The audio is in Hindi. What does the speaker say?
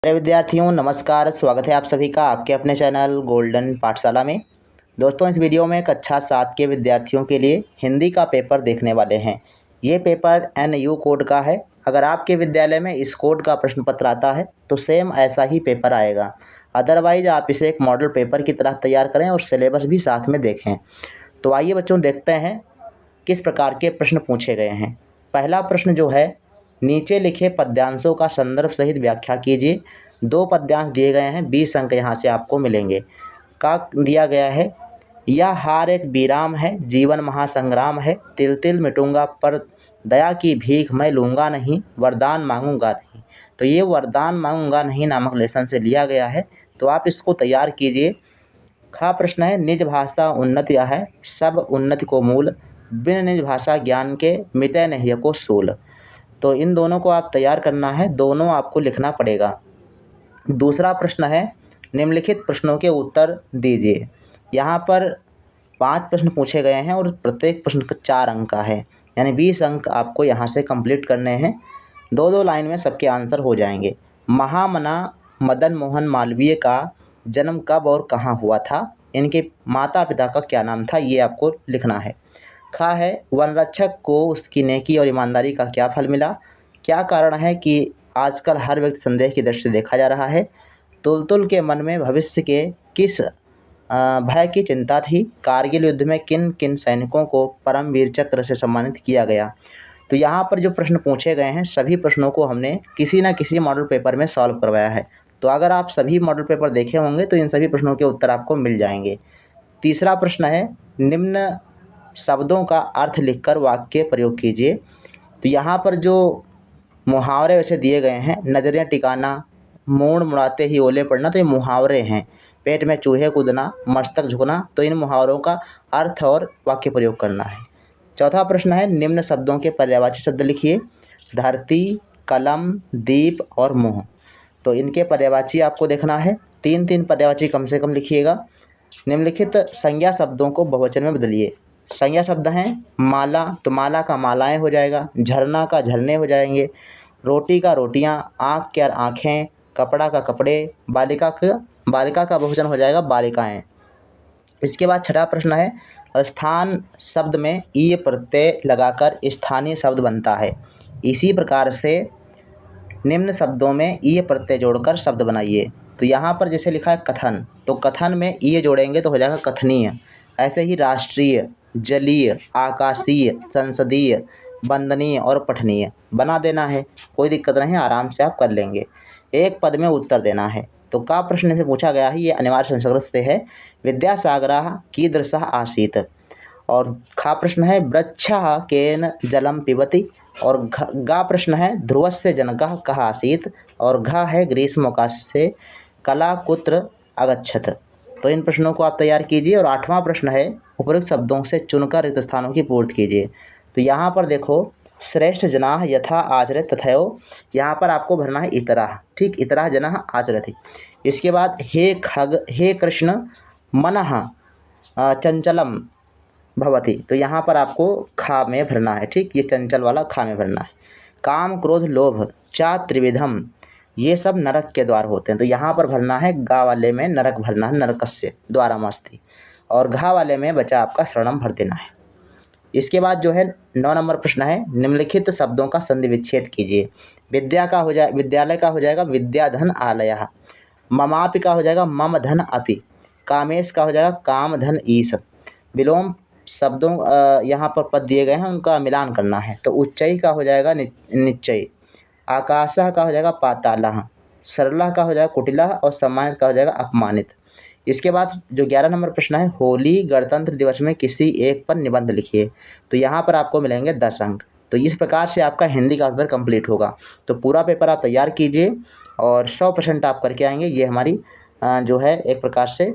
मेरे विद्यार्थियों नमस्कार, स्वागत है आप सभी का आपके अपने चैनल गोल्डन पाठशाला में। दोस्तों, इस वीडियो में कक्षा 7 के विद्यार्थियों के लिए हिंदी का पेपर देखने वाले हैं। ये पेपर NU कोड का है। अगर आपके विद्यालय में इस कोड का प्रश्न पत्र आता है तो सेम ऐसा ही पेपर आएगा। अदरवाइज आप इसे एक मॉडल पेपर की तरह तैयार करें और सिलेबस भी साथ में देखें। तो आइए बच्चों, देखते हैं किस प्रकार के प्रश्न पूछे गए हैं। पहला प्रश्न जो है, नीचे लिखे पद्यांशों का संदर्भ सहित व्याख्या कीजिए। 2 पद्यांश दिए गए हैं, 20 अंक यहाँ से आपको मिलेंगे। का दिया गया है, यह हार एक विराम है, जीवन महासंग्राम है, तिल तिल मिटूंगा पर दया की भीख मैं लूँगा नहीं, वरदान मांगूंगा नहीं। तो ये वरदान मांगूंगा नहीं नामक लेसन से लिया गया है, तो आप इसको तैयार कीजिए। खा प्रश्न है, निज भाषा उन्नति है, सब उन्नति को मूल, बिन निज भाषा ज्ञान के मिटै नहीं को सूल। तो इन दोनों को आप तैयार करना है, दोनों आपको लिखना पड़ेगा। दूसरा प्रश्न है, निम्नलिखित प्रश्नों के उत्तर दीजिए। यहाँ पर 5 प्रश्न पूछे गए हैं और प्रत्येक प्रश्न का 4 अंक का है, यानी 20 अंक आपको यहाँ से कंप्लीट करने हैं। 2-2 लाइन में सबके आंसर हो जाएंगे। महामना मदन मोहन मालवीय का जन्म कब और कहाँ हुआ था? इनके माता पिता का क्या नाम था? ये आपको लिखना है। खा है, वनरक्षक को उसकी नेकी और ईमानदारी का क्या फल मिला? क्या कारण है कि आजकल हर व्यक्ति संदेह की दृष्टि से देखा जा रहा है? तुलतुल के मन में भविष्य के किस भय की चिंता थी? कारगिल युद्ध में किन किन सैनिकों को परमवीर चक्र से सम्मानित किया गया? तो यहाँ पर जो प्रश्न पूछे गए हैं, सभी प्रश्नों को हमने किसी न किसी मॉडल पेपर में सॉल्व करवाया है। तो अगर आप सभी मॉडल पेपर देखे होंगे तो इन सभी प्रश्नों के उत्तर आपको मिल जाएंगे। तीसरा प्रश्न है, निम्न शब्दों का अर्थ लिखकर वाक्य प्रयोग कीजिए। तो यहाँ पर जो मुहावरे वैसे दिए गए हैं, नज़रें टिकाना, मूड मुड़ाते ही ओले पड़ना, तो ये मुहावरे हैं। पेट में चूहे कूदना, मस्तक झुकना, तो इन मुहावरों का अर्थ और वाक्य प्रयोग करना है। चौथा प्रश्न है, निम्न शब्दों के पर्यायवाची शब्द लिखिए। धरती, कलम, दीप और मुँह, तो इनके पर्यायवाची आपको देखना है। 3-3 पर्यायवाची कम से कम लिखिएगा। निम्नलिखित संज्ञा शब्दों को बहुवचन में बदलिए। संज्ञा शब्द हैं माला, तो माला का मालाएं हो जाएगा, झरना का झरने हो जाएंगे, रोटी का रोटियां, आँख क्या आँखें, कपड़ा का कपड़े, बालिका का बहुवचन हो जाएगा बालिकाएं। इसके बाद छठा प्रश्न है, स्थान शब्द में ई प्रत्यय लगाकर स्थानीय शब्द बनता है। इसी प्रकार से निम्न शब्दों में ई प्रत्यय जोड़कर शब्द बनाइए। तो यहाँ पर जैसे लिखा है कथन, तो कथन में ई जोड़ेंगे तो हो जाएगा कथनीय। ऐसे ही राष्ट्रीय, जलीय, आकाशीय, संसदीय, वंदनीय और पठनीय बना देना है। कोई दिक्कत नहीं, आराम से आप कर लेंगे। एक पद में उत्तर देना है। तो का प्रश्न से पूछा गया है, ये अनिवार्य संस्कृत से है। विद्यासागरः कीदृशः आसीत्। और खा प्रश्न है, वृक्षः केन जलम पिबति। और गा प्रश्न है, ध्रुवस्य जनकः कः आसीत्। और घ है, ग्रीष्मोकाशे कला कुत्र अगच्छत्। तो इन प्रश्नों को आप तैयार कीजिए। और 8वां प्रश्न है, उपरोक्त शब्दों से चुनकर रिक्त स्थानों की पूर्ति कीजिए। तो यहाँ पर देखो, श्रेष्ठ जनाः यथा आचरेत् तथैव, यहाँ पर आपको भरना है इतराः। ठीक, इतराः जनाः आचरति। इसके बाद हे कृष्ण मनः चंचलम भवति, तो यहाँ पर आपको खा में भरना है। ठीक, ये चंचल वाला खा में भरना है। काम क्रोध लोभ चा त्रिविधम, ये सब नरक के द्वार होते हैं। तो यहाँ पर भरना है गा वाले में नरक भरना है, नरकस्य द्वारमस्ति। और घा वाले में बचा आपका शरणम भर देना है। इसके बाद जो है 9 नंबर प्रश्न है, निम्नलिखित शब्दों का संधि विच्छेद कीजिए। विद्यालय का हो जाएगा विद्याधन आलयः। ममापि का हो जाएगा मम धन अपि। कामेश का हो जाएगा काम धन ईश। विलोम शब्दों यहाँ पर पद दिए गए हैं, उनका मिलान करना है। तो उच्चई का हो जाएगा निश्चय। आकाशः का हो जाएगा पातालः। सरलः का हो जाएगा कुटिलः। और सम्मानित का हो जाएगा अपमानित। इसके बाद जो 11 नंबर प्रश्न है, होली गणतंत्र दिवस में किसी एक पर निबंध लिखिए। तो यहाँ पर आपको मिलेंगे 10 अंक। तो इस प्रकार से आपका हिंदी का पेपर कंप्लीट होगा। तो पूरा पेपर आप तैयार कीजिए और 100% आप करके आएंगे। ये हमारी जो है एक प्रकार से